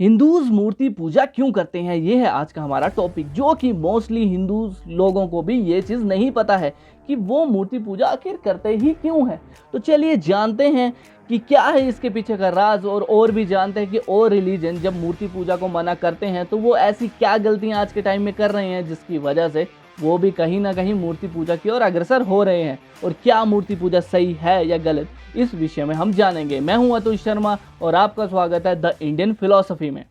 Hindus मूर्ति पूजा क्यों करते हैं, ये है आज का हमारा टॉपिक। जो कि मोस्टली हिंदूज लोगों को भी ये चीज़ नहीं पता है कि वो मूर्ति पूजा आखिर करते ही क्यों है। तो चलिए जानते हैं कि क्या है इसके पीछे का राज, और भी जानते हैं कि और रिलीजन जब मूर्ति पूजा को मना करते हैं तो वो ऐसी क्या गलतियां आज के टाइम में कर रहे हैं जिसकी वजह से वो भी कहीं ना कहीं मूर्ति पूजा की ओर अग्रसर हो रहे हैं। और क्या मूर्ति पूजा सही है या गलत, इस विषय में हम जानेंगे। मैं हूं अतुल शर्मा और आपका स्वागत है द इंडियन फिलॉसफी में।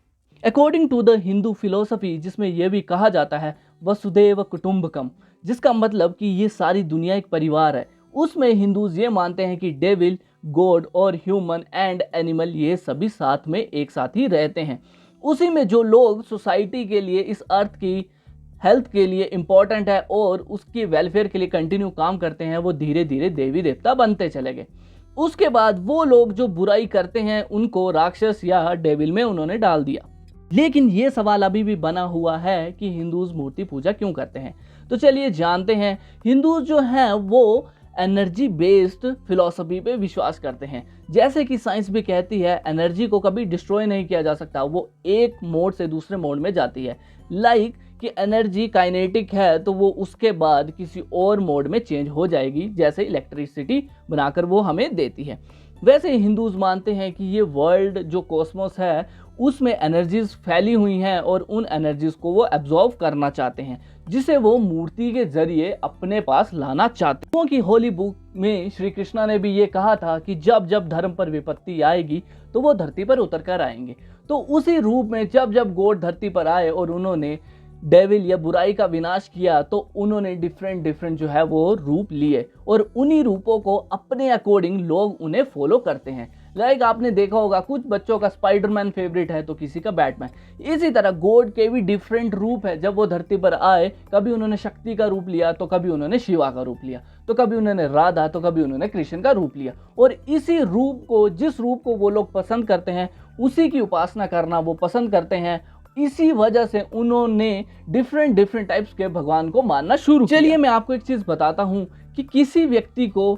According to the Hindu philosophy, जिसमें यह भी कहा जाता है वसुदेव कुटुंबकम, जिसका मतलब कि ये सारी दुनिया एक परिवार है, उसमें हिंदूज ये मानते हैं कि डेविल, गॉड और ह्यूमन एंड एनिमल ये सभी साथ में एक साथ ही रहते हैं। उसी में जो लोग सोसाइटी के लिए, इस अर्थ की हेल्थ के लिए इम्पॉर्टेंट है और उसके वेलफेयर के लिए कंटिन्यू काम करते हैं, वो धीरे धीरे देवी देवता बनते चले गए। उसके बाद वो लोग जो बुराई करते हैं उनको राक्षस या डेविल में उन्होंने डाल दिया। लेकिन ये सवाल अभी भी बना हुआ है कि हिंदूज मूर्ति पूजा क्यों करते हैं। तो चलिए जानते हैं। हिंदूज जो हैं वो एनर्जी बेस्ड फिलॉसफी पे विश्वास करते हैं। जैसे कि साइंस भी कहती है, एनर्जी को कभी डिस्ट्रॉय नहीं किया जा सकता, वो एक मोड से दूसरे मोड में जाती है। लाइक कि एनर्जी काइनेटिक है तो वो उसके बाद किसी और मोड में चेंज हो जाएगी, जैसे इलेक्ट्रिसिटी बनाकर वो हमें देती है। वैसे हिंदूज मानते हैं कि ये वर्ल्ड जो कॉस्मोस है उसमें एनर्जीज फैली हुई हैं और उन एनर्जीज को वो एब्जॉर्व करना चाहते हैं, जिसे वो मूर्ति के जरिए अपने पास लाना चाहते हैं। क्योंकि होली बुक में श्री कृष्णा ने भी ये कहा था कि जब जब धर्म पर विपत्ति आएगी तो वो धरती पर उतर कर आएंगे। तो उसी रूप में जब जब गॉड धरती पर आए और उन्होंने डेविल या बुराई का विनाश किया तो उन्होंने डिफरेंट जो है वो रूप लिए, और उन्हीं रूपों को अपने अकॉर्डिंग लोग उन्हें फॉलो करते हैं। लाइक आपने देखा होगा कुछ बच्चों का स्पाइडरमैन फेवरेट है तो किसी का बैटमैन। इसी तरह गॉड के भी डिफरेंट रूप है। जब वो धरती पर आए, कभी उन्होंने शक्ति का रूप लिया तो कभी उन्होंने शिवा का रूप लिया, तो कभी उन्होंने राधा तो कभी उन्होंने कृष्ण का रूप लिया। और इसी रूप को, जिस रूप को वो लोग पसंद करते हैं, उसी की उपासना करना वो पसंद करते हैं। इसी वजह से उन्होंने डिफरेंट टाइप्स के भगवान को मानना शुरू किया। चलिए मैं आपको एक चीज बताता हूँ कि किसी व्यक्ति को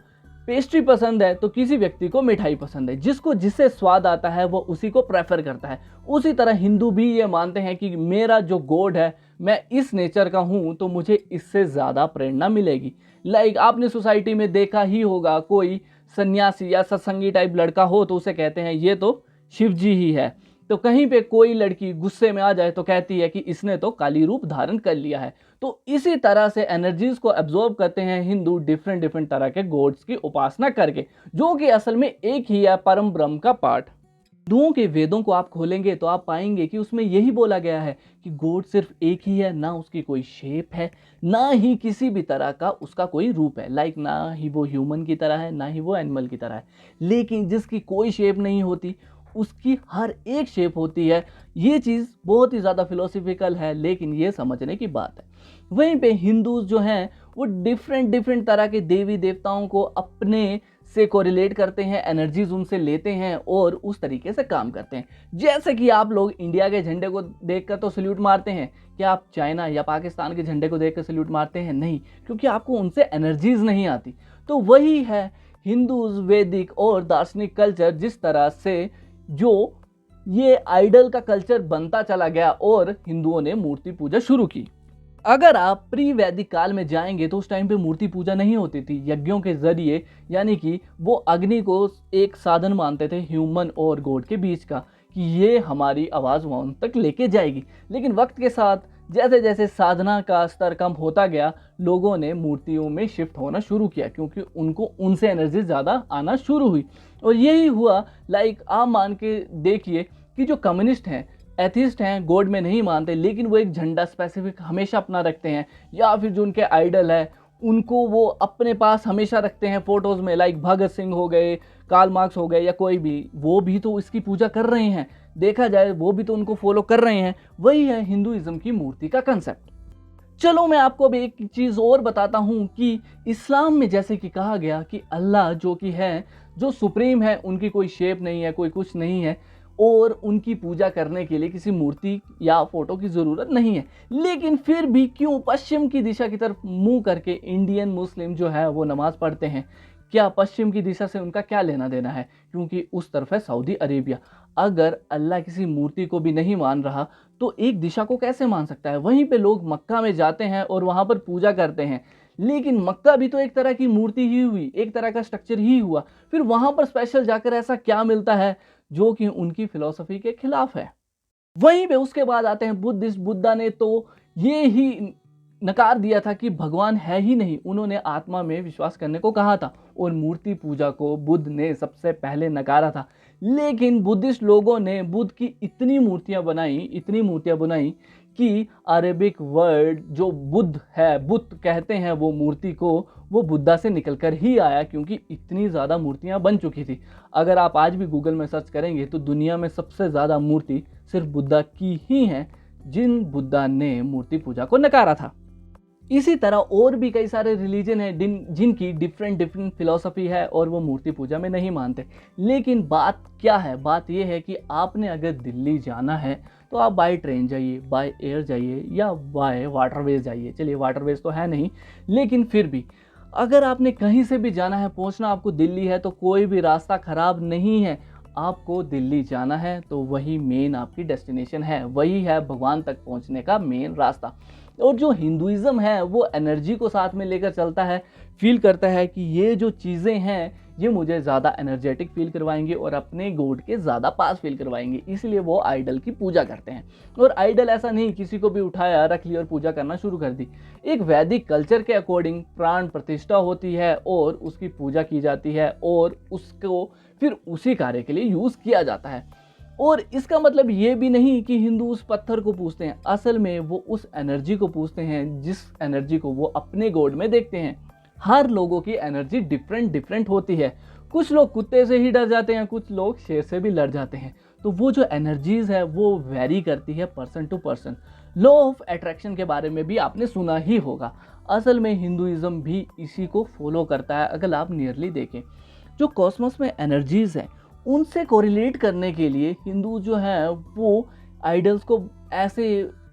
पेस्ट्री पसंद है तो किसी व्यक्ति को मिठाई पसंद है। जिसको जिससे स्वाद आता है वो उसी को प्रेफर करता है। उसी तरह हिंदू भी ये मानते हैं कि मेरा जो गॉड है, मैं इस नेचर का हूँ तो मुझे इससे ज़्यादा प्रेरणा मिलेगी। लाइक आपने सोसाइटी में देखा ही होगा, कोई सन्यासी या सत्संगी टाइप लड़का हो तो उसे कहते हैं ये तो शिव जी ही है। तो कहीं पे कोई लड़की गुस्से में आ जाए तो कहती है कि इसने तो काली रूप धारण कर लिया है। तो इसी तरह से एनर्जीज को एब्जॉर्ब करते हैं हिंदू डिफरेंट तरह के गॉड्स की उपासना करके, जो कि असल में एक ही है, परम ब्रह्म का पार्ट। हिंदुओं के वेदों को आप खोलेंगे तो आप पाएंगे कि उसमें यही बोला गया है कि गॉड सिर्फ एक ही है, ना उसकी कोई शेप है, ना ही किसी भी तरह का उसका कोई रूप है। लाइक ना ही वो ह्यूमन की तरह है, ना ही वो एनिमल की तरह है। लेकिन जिसकी कोई शेप नहीं होती उसकी हर एक शेप होती है। ये चीज़ बहुत ही ज़्यादा फिलोसफिकल है, लेकिन ये समझने की बात है। वहीं पे हिंदूज जो हैं वो डिफरेंट तरह के देवी देवताओं को अपने से कोरिलेट करते हैं, एनर्जीज उनसे लेते हैं और उस तरीके से काम करते हैं। जैसे कि आप लोग इंडिया के झंडे को देखकर तो सल्यूट मारते हैं, क्या आप चाइना या पाकिस्तान के झंडे को देखकर सल्यूट मारते हैं? नहीं, क्योंकि आपको उनसे एनर्जीज नहीं आती। तो वही है हिंदूज, वैदिक और दार्शनिक कल्चर, जिस तरह से जो ये आइडल का कल्चर बनता चला गया और हिंदुओं ने मूर्ति पूजा शुरू की। अगर आप प्री वैदिक काल में जाएंगे तो उस टाइम पे मूर्ति पूजा नहीं होती थी। यज्ञों के जरिए, यानी कि वो अग्नि को एक साधन मानते थे ह्यूमन और गॉड के बीच का, कि ये हमारी आवाज़ वहाँ तक लेके जाएगी। लेकिन वक्त के साथ जैसे जैसे साधना का स्तर कम होता गया, लोगों ने मूर्तियों में शिफ्ट होना शुरू किया, क्योंकि उनको उनसे एनर्जी ज़्यादा आना शुरू हुई। और यही हुआ। लाइक आप मान के देखिए कि जो कम्युनिस्ट हैं, एथिस्ट हैं, गॉड में नहीं मानते, लेकिन वो एक झंडा स्पेसिफिक हमेशा अपना रखते हैं, या फिर जो उनके आइडल है उनको वो अपने पास हमेशा रखते हैं फोटोज़ में। लाइक भगत सिंह हो गए, कार्ल मार्क्स हो गए, या कोई भी, वो भी तो इसकी पूजा कर रहे हैं। देखा जाए वो भी तो उनको फॉलो कर रहे हैं। वही है हिंदुइज्म की मूर्ति का कंसेप्ट। चलो मैं आपको अब एक चीज़ और बताता हूँ कि इस्लाम में जैसे कि कहा गया कि अल्लाह जो कि है, जो सुप्रीम है, उनकी कोई शेप नहीं है, कोई कुछ नहीं है, और उनकी पूजा करने के लिए किसी मूर्ति या फोटो की ज़रूरत नहीं है। लेकिन फिर भी क्यों पश्चिम की दिशा की तरफ मुंह करके इंडियन मुस्लिम जो है वो नमाज़ पढ़ते हैं? क्या पश्चिम की दिशा से उनका क्या लेना देना है, क्योंकि उस तरफ है सऊदी अरेबिया। अगर अल्लाह किसी मूर्ति को भी नहीं मान रहा तो एक दिशा को कैसे मान सकता है? वहीं पे लोग मक्का में जाते हैं और वहाँ पर पूजा करते हैं, लेकिन मक्का भी तो एक तरह की मूर्ति ही हुई, एक तरह का स्ट्रक्चर ही हुआ। फिर वहाँ पर स्पेशल जाकर ऐसा क्या मिलता है जो कि उनकी फिलॉसफी के खिलाफ है? वहीं पे उसके बाद आते हैं बुद्धिस्ट। बुद्धा ने तो ये ही नकार दिया था कि भगवान है ही नहीं, उन्होंने आत्मा में विश्वास करने को कहा था और मूर्ति पूजा को बुद्ध ने सबसे पहले नकारा था। लेकिन बुद्धिस्ट लोगों ने बुद्ध की इतनी मूर्तियां बनाई कि अरेबिक वर्ड जो बुद्ध है, बुद्ध कहते हैं वो मूर्ति को, वो बुद्धा से निकलकर ही आया, क्योंकि इतनी ज़्यादा मूर्तियां बन चुकी थी। अगर आप आज भी गूगल में सर्च करेंगे तो दुनिया में सबसे ज़्यादा मूर्ति सिर्फ बुद्धा की ही है, जिन बुद्धा ने मूर्ति पूजा को नकारा था। इसी तरह और भी कई सारे रिलीजन हैं जिनकी डिफरेंट फिलॉसफी है और वो मूर्ति पूजा में नहीं मानते। लेकिन बात क्या है? बात ये है कि आपने अगर दिल्ली जाना है तो आप बाय ट्रेन जाइए, बाय एयर जाइए या बाय वाटरवेज जाइए। चलिए वाटरवेज तो है नहीं, लेकिन फिर भी अगर आपने कहीं से भी जाना है, पहुंचना आपको दिल्ली है, तो कोई भी रास्ता खराब नहीं है। आपको दिल्ली जाना है तो वही मेन आपकी डेस्टिनेशन है, वही है भगवान तक पहुंचने का मेन रास्ता। और जो हिंदुइज्म है वो एनर्जी को साथ में लेकर चलता है, फील करता है कि ये जो चीज़ें हैं ये मुझे ज़्यादा एनर्जेटिक फील करवाएंगे और अपने गॉड के ज़्यादा पास फील करवाएंगे, इसलिए वो आइडल की पूजा करते हैं। और आइडल ऐसा नहीं किसी को भी उठाया, रख लिया और पूजा करना शुरू कर दी। एक वैदिक कल्चर के अकॉर्डिंग प्राण प्रतिष्ठा होती है और उसकी पूजा की जाती है और उसको फिर उसी कार्य के लिए यूज़ किया जाता है। और इसका मतलब ये भी नहीं कि हिंदू उस पत्थर को पूजते हैं, असल में वो उस एनर्जी को पूजते हैं जिस एनर्जी को वो अपने गॉड में देखते हैं। हर लोगों की एनर्जी डिफरेंट होती है। कुछ लोग कुत्ते से ही डर जाते हैं, कुछ लोग शेर से भी लड़ जाते हैं। तो वो जो एनर्जीज है वो वेरी करती है person to person. Law of attraction के बारे में भी आपने सुना ही होगा। असल में हिंदुइज्म भी इसी को फॉलो करता है। अगर आप नियरली देखें, जो कॉस्मोस में एनर्जीज हैं उनसे कोरिलेट करने के लिए हिंदू जो है वो आइडल्स को ऐसे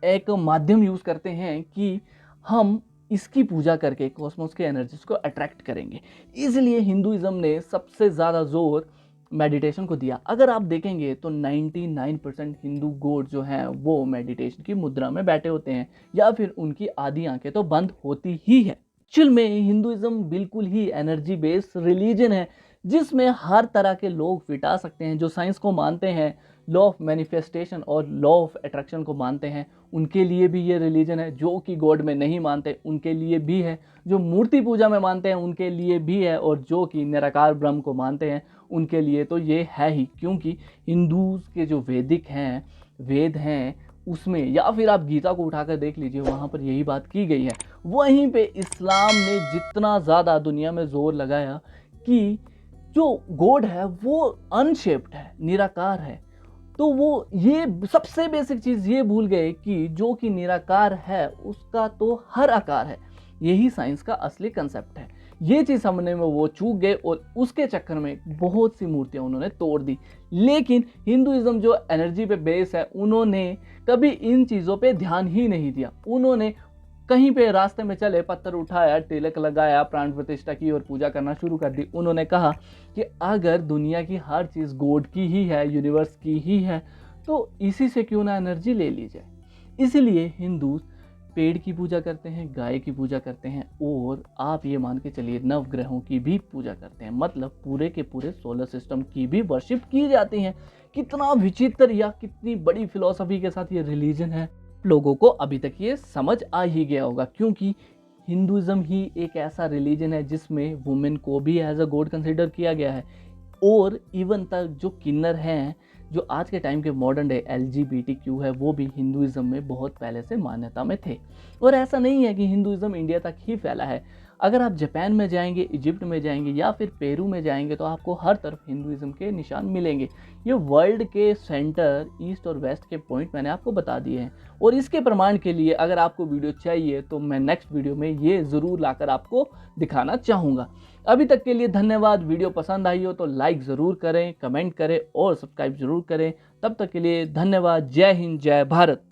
एक माध्यम यूज़ करते हैं कि हम इसकी पूजा करके कॉस्मोस के एनर्जीज को अट्रैक्ट करेंगे। इसलिए हिंदुइज्म ने सबसे ज़्यादा जोर मेडिटेशन को दिया। अगर आप देखेंगे तो 99% हिंदू गॉड जो हैं वो मेडिटेशन की मुद्रा में बैठे होते हैं या फिर उनकी आधी आंखें तो बंद होती ही है। एक्चुअल में हिंदुइज्म बिल्कुल ही एनर्जी बेस्ड रिलीजन है जिसमें हर तरह के लोग फिट आ सकते हैं। जो साइंस को मानते हैं, लॉ ऑफ मैनिफेस्टेशन और लॉ ऑफ अट्रैक्शन को मानते हैं, उनके लिए भी ये रिलीजन है। जो कि गॉड में नहीं मानते उनके लिए भी है, जो मूर्ति पूजा में मानते हैं उनके लिए भी है, और जो कि निराकार ब्रह्म को मानते हैं उनके लिए तो ये है ही। क्योंकि हिंदूज के जो वैदिक हैं, वेद हैं, उसमें या फिर आप गीता को उठाकर देख लीजिए, वहाँ पर यही बात की गई है। वहीं पे इस्लाम ने जितना ज़्यादा दुनिया में जोर लगाया कि जो गॉड है वो अनशेप्ड है, निराकार है, तो वो ये सबसे बेसिक चीज़ ये भूल गए कि जो कि निराकार है उसका तो हर आकार है। यही साइंस का असली कंसेप्ट है। ये चीज़ समझने में वो चूक गए और उसके चक्कर में बहुत सी मूर्तियां उन्होंने तोड़ दी। लेकिन हिंदुइज्म जो एनर्जी पे बेस है, उन्होंने कभी इन चीज़ों पे ध्यान ही नहीं दिया। उन्होंने कहीं पे रास्ते में चले, पत्थर उठाया, तिलक लगाया, प्राण प्रतिष्ठा की और पूजा करना शुरू कर दी। उन्होंने कहा कि अगर दुनिया की हर चीज़ गॉड की ही है, यूनिवर्स की ही है, तो इसी से क्यों ना एनर्जी ले ली जाए। इसलिए हिंदू पेड़ की पूजा करते हैं, गाय की पूजा करते हैं और आप ये मान के चलिए नवग्रहों की भी पूजा करते हैं। मतलब पूरे के पूरे सोलर सिस्टम की भी वर्शिप की जाती है। कितना विचित्र या कितनी बड़ी फिलॉसफी के साथ ये रिलीजन है, लोगों को अभी तक ये समझ आ ही गया होगा। क्योंकि हिंदुइज्म ही एक ऐसा रिलीजन है जिसमें वुमेन को भी एज अ गॉड कंसिडर किया गया है। और इवन तक जो किन्नर हैं, जो आज के टाइम के मॉडर्न डे LGBTQ है, वो भी हिंदुइज्म में बहुत पहले से मान्यता में थे। और ऐसा नहीं है कि हिंदुइज्म इंडिया तक ही फैला है। अगर आप जापान में जाएंगे, इजिप्ट में जाएंगे या फिर पेरू में जाएंगे तो आपको हर तरफ हिंदुइज्म के निशान मिलेंगे। ये वर्ल्ड के सेंटर, ईस्ट और वेस्ट के पॉइंट मैंने आपको बता दिए हैं। और इसके प्रमाण के लिए अगर आपको वीडियो चाहिए तो मैं नेक्स्ट वीडियो में ये ज़रूर लाकर आपको दिखाना चाहूँगा। अभी तक के लिए धन्यवाद। वीडियो पसंद आई हो तो लाइक ज़रूर करें, कमेंट करें और सब्सक्राइब ज़रूर करें। तब तक के लिए धन्यवाद। जय हिंद, जय भारत।